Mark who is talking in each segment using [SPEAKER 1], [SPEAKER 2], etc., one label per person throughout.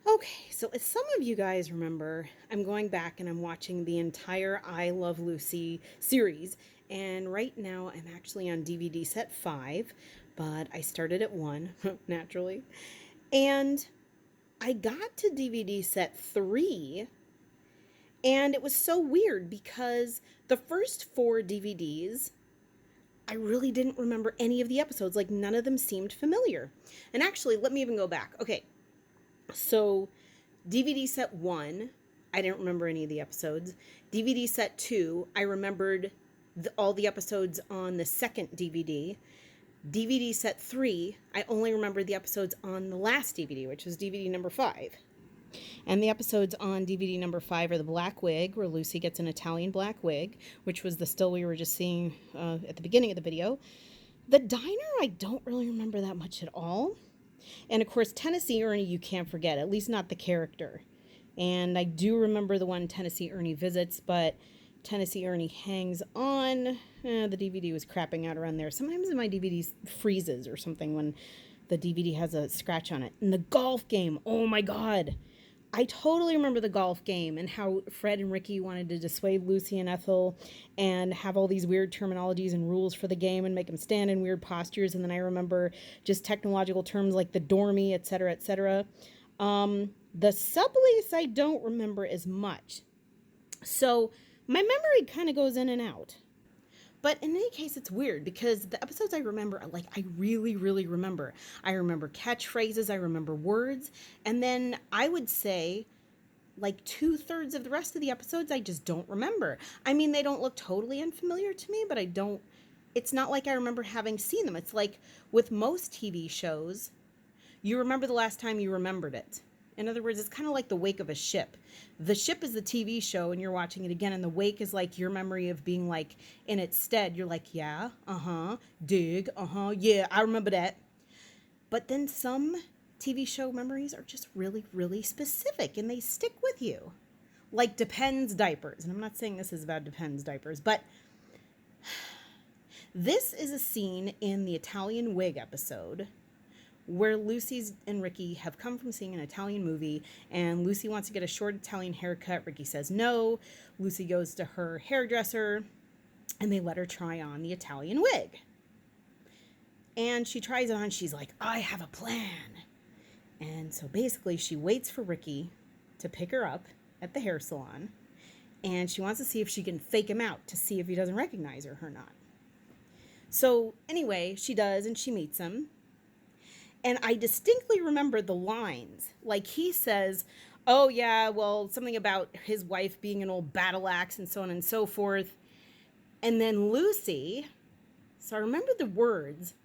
[SPEAKER 1] Okay, so as some of you guys remember, I'm going back and I'm watching the entire I Love Lucy series. And right now I'm actually on DVD set 5, but I started at 1, naturally. And I got to DVD set 3, and it was so weird because the first 4 DVDs, I really didn't remember any of the episodes. Like, none of them seemed familiar. And actually, let me even go back. Okay, so DVD set 1, I didn't remember any of the episodes. DVD set 2, I remembered all the episodes on the second DVD. DVD set 3, I only remembered the episodes on the last DVD, which was DVD number 5. And the episodes on DVD number 5 are the black wig, where Lucy gets an Italian black wig, which was the still we were just seeing at the beginning of the video. The diner, I don't really remember that much at all. And of course, Tennessee Ernie, you can't forget, at least not the character. And I do remember the one Tennessee Ernie visits, but Tennessee Ernie hangs on. The DVD was crapping out around there. Sometimes my DVD freezes or something when the DVD has a scratch on it. And the golf game, oh my God. I totally remember the golf game and how Fred and Ricky wanted to dissuade Lucy and Ethel and have all these weird terminologies and rules for the game and make them stand in weird postures. And then I remember just technological terms like the dormy, etc., etc. The sublease I don't remember as much. So my memory kind of goes in and out. But in any case, it's weird because the episodes I remember, like, I really, really remember. I remember catchphrases, I remember words, and then I would say like 2/3 of the rest of the episodes I just don't remember. I mean, they don't look totally unfamiliar to me, but it's not like I remember having seen them. It's like with most TV shows, you remember the last time you remembered it. In other words, it's kind of like the wake of a ship. The ship is the TV show and you're watching it again, and the wake is like your memory of being like in its stead. You're like, yeah, dig, yeah, I remember that. But then some TV show memories are just really, really specific and they stick with you. Like Depends diapers. And I'm not saying this is about Depends diapers, but this is a scene in the Italian Wig episode where Lucy's and Ricky have come from seeing an Italian movie, and Lucy wants to get a short Italian haircut. Ricky says no. Lucy goes to her hairdresser, and they let her try on the Italian wig. And she tries it on. She's like, I have a plan. And so basically, she waits for Ricky to pick her up at the hair salon, and she wants to see if she can fake him out to see if he doesn't recognize her or not. So anyway, she does, and she meets him. And I distinctly remember the lines. Like, he says, oh, yeah, well, something about his wife being an old battle axe and so on and so forth. And then Lucy, so I remember the words,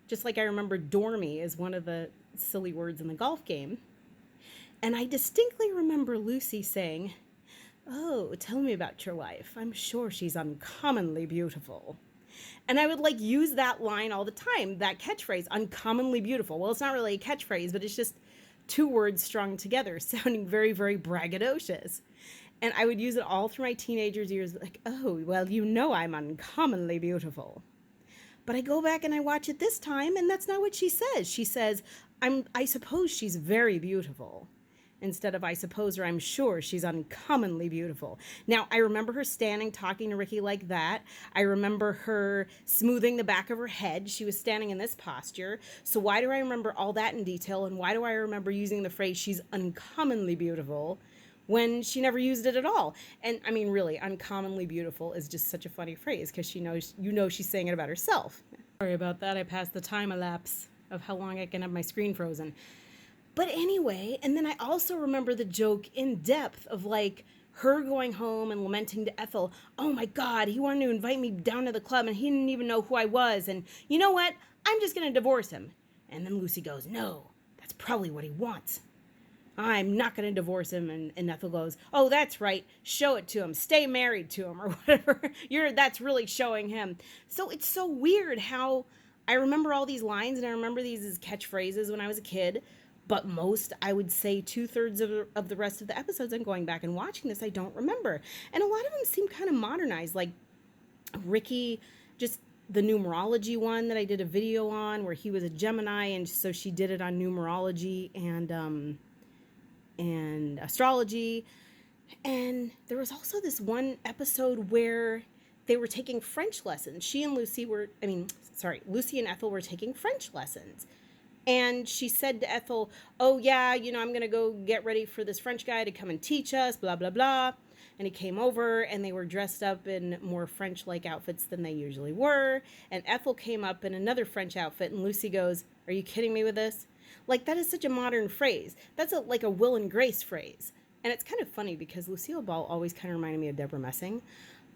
[SPEAKER 1] just like I remember dormy is one of the silly words in the golf game. And I distinctly remember Lucy saying, oh, tell me about your wife. I'm sure she's uncommonly beautiful. And I would like use that line all the time, that catchphrase, uncommonly beautiful. Well, it's not really a catchphrase, but it's just 2 words strung together, sounding very, very braggadocious. And I would use it all through my teenager's years, like, oh, well, you know I'm uncommonly beautiful. But I go back and I watch it this time, and that's not what she says. She says, I suppose she's very beautiful. Instead of I suppose or I'm sure she's uncommonly beautiful. Now, I remember her standing talking to Ricky like that. I remember her smoothing the back of her head. She was standing in this posture. So why do I remember all that in detail? And why do I remember using the phrase she's uncommonly beautiful when she never used it at all? And I mean, really, uncommonly beautiful is just such a funny phrase because she knows, she's saying it about herself. Sorry about that. I passed the time elapse of how long I can have my screen frozen. But anyway, and then I also remember the joke in depth of like her going home and lamenting to Ethel, oh my God, he wanted to invite me down to the club and he didn't even know who I was. And you know what? I'm just going to divorce him. And then Lucy goes, no, that's probably what he wants. I'm not going to divorce him. And Ethel goes, oh, that's right. Show it to him. Stay married to him or whatever. That's really showing him. So it's so weird how I remember all these lines and I remember these as catchphrases when I was a kid. But most, I would say 2/3 of the rest of the episodes, I'm going back and watching this, I don't remember. And a lot of them seem kind of modernized, like Ricky, just the numerology one that I did a video on where he was a Gemini, and so she did it on numerology. And and astrology. And there was also this one episode where they were taking French lessons. Lucy and Ethel were taking French lessons. And she said to Ethel, oh, yeah, I'm going to go get ready for this French guy to come and teach us, blah, blah, blah. And he came over and they were dressed up in more French-like outfits than they usually were. And Ethel came up in another French outfit and Lucy goes, are you kidding me with this? Like, that is such a modern phrase. That's like a Will and Grace phrase. And it's kind of funny because Lucille Ball always kind of reminded me of Deborah Messing.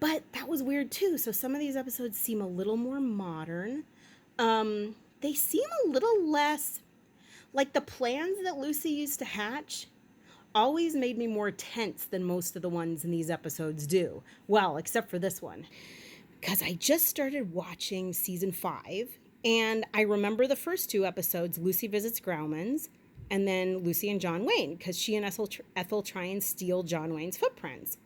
[SPEAKER 1] But that was weird too. So some of these episodes seem a little more modern. They seem a little less like the plans that Lucy used to hatch always made me more tense than most of the ones in these episodes do. Well, except for this one. Because I just started watching season 5, and I remember the first 2 episodes, Lucy Visits Grauman's, and then Lucy and John Wayne, because she and Ethel try and steal John Wayne's footprints.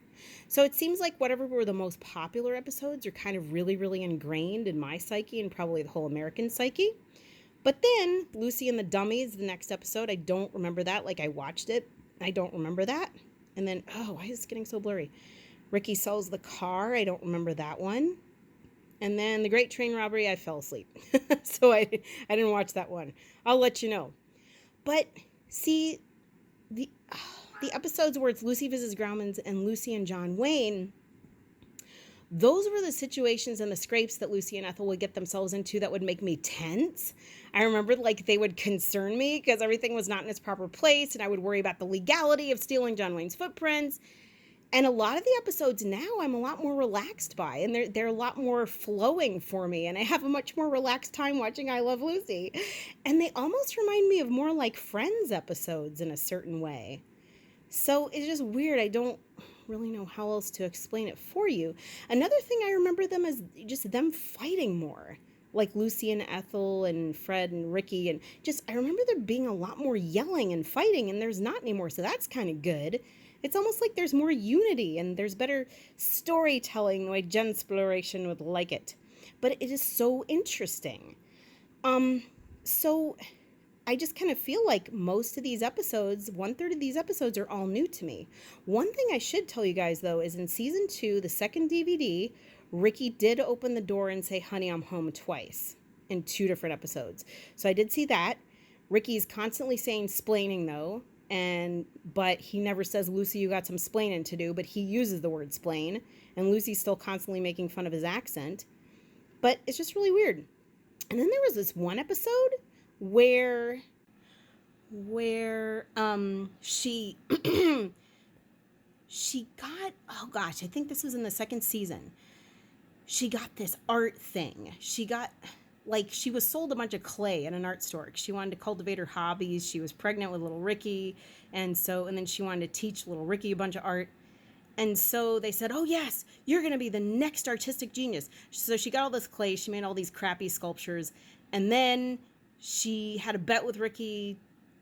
[SPEAKER 1] So it seems like whatever were the most popular episodes are kind of really, really ingrained in my psyche and probably the whole American psyche. But then Lucy and the Dummies, the next episode, I don't remember that. Like, I watched it. I don't remember that. And then, why is this getting so blurry? Ricky sells the car. I don't remember that one. And then the Great Train Robbery, I fell asleep. So I didn't watch that one. I'll let you know. But see, the episodes where it's Lucy Visits Grauman's and Lucy and John Wayne, those were the situations and the scrapes that Lucy and Ethel would get themselves into that would make me tense. I remember they would concern me because everything was not in its proper place, and I would worry about the legality of stealing John Wayne's footprints. And a lot of the episodes now I'm a lot more relaxed by, and they're a lot more flowing for me, and I have a much more relaxed time watching I Love Lucy. And they almost remind me of more like Friends episodes in a certain way. So it's just weird. I don't really know how else to explain it for you. Another thing I remember them as just them fighting more. Like Lucy and Ethel and Fred and Ricky, and I remember there being a lot more yelling and fighting, and there's not anymore, so that's kind of good. It's almost like there's more unity and there's better storytelling the way Jen Sploration would like it. But it is so interesting. So I just kind of feel like most of these episodes, 1/3 of these episodes are all new to me. One thing I should tell you guys, though, is in season 2, the second DVD, Ricky did open the door and say, honey, I'm home twice in 2 different episodes. So I did see that. Ricky's constantly saying splaining, though. But he never says, Lucy, you got some splaining to do, but he uses the word splain, and Lucy's still constantly making fun of his accent. But it's just really weird. And then there was this one episode where she got, oh gosh, I think this was in the second season. She got this art thing. She was sold a bunch of clay in an art store. She wanted to cultivate her hobbies. She was pregnant with little Ricky. And then she wanted to teach little Ricky a bunch of art. And so they said, oh yes, you're going to be the next artistic genius. So she got all this clay. She made all these crappy sculptures. And then she had a bet with Ricky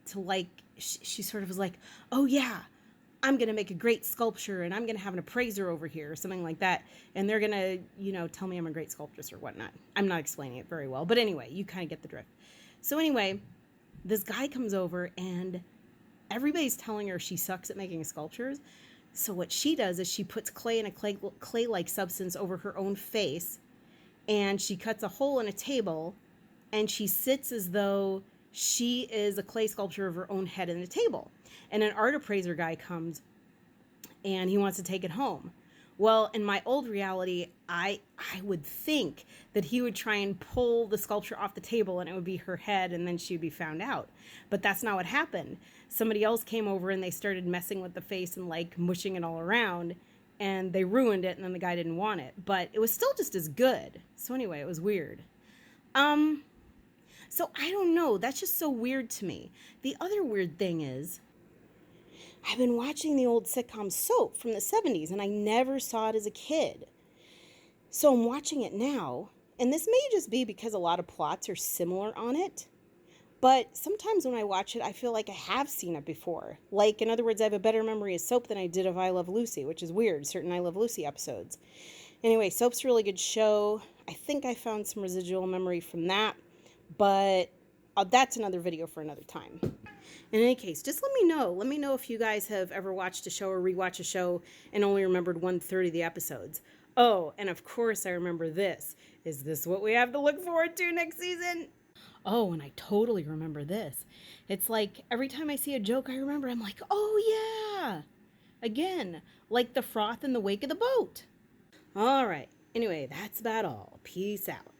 [SPEAKER 1] to she sort of was like, oh yeah, I'm going to make a great sculpture and I'm going to have an appraiser over here or something like that. And they're going to, tell me I'm a great sculptress or whatnot. I'm not explaining it very well. But anyway, you kind of get the drift. So anyway, this guy comes over and everybody's telling her she sucks at making sculptures. So what she does is she puts clay in a clay-like substance over her own face, and she cuts a hole in a table, and she sits as though she is a clay sculpture of her own head in the table. And an art appraiser guy comes and he wants to take it home. Well, in my old reality, I would think that he would try and pull the sculpture off the table and it would be her head and then she would be found out. But that's not what happened. Somebody else came over and they started messing with the face and mushing it all around, and they ruined it, and then the guy didn't want it. But it was still just as good. So anyway, it was weird. So I don't know. That's just so weird to me. The other weird thing is, I've been watching the old sitcom Soap from the 70s, and I never saw it as a kid. So I'm watching it now, and this may just be because a lot of plots are similar on it, but sometimes when I watch it, I feel like I have seen it before. In other words, I have a better memory of Soap than I did of I Love Lucy, which is weird, certain I Love Lucy episodes. Anyway, Soap's a really good show. I think I found some residual memory from that, but that's another video for another time. In any case, just let me know. Let me know if you guys have ever watched a show or rewatched a show and only remembered 1/3 of the episodes. Oh, and of course I remember this. Is this what we have to look forward to next season? Oh, and I totally remember this. It's like every time I see a joke I remember, I'm like, oh yeah. Again, like the froth in the wake of the boat. All right. Anyway, that's about all. Peace out.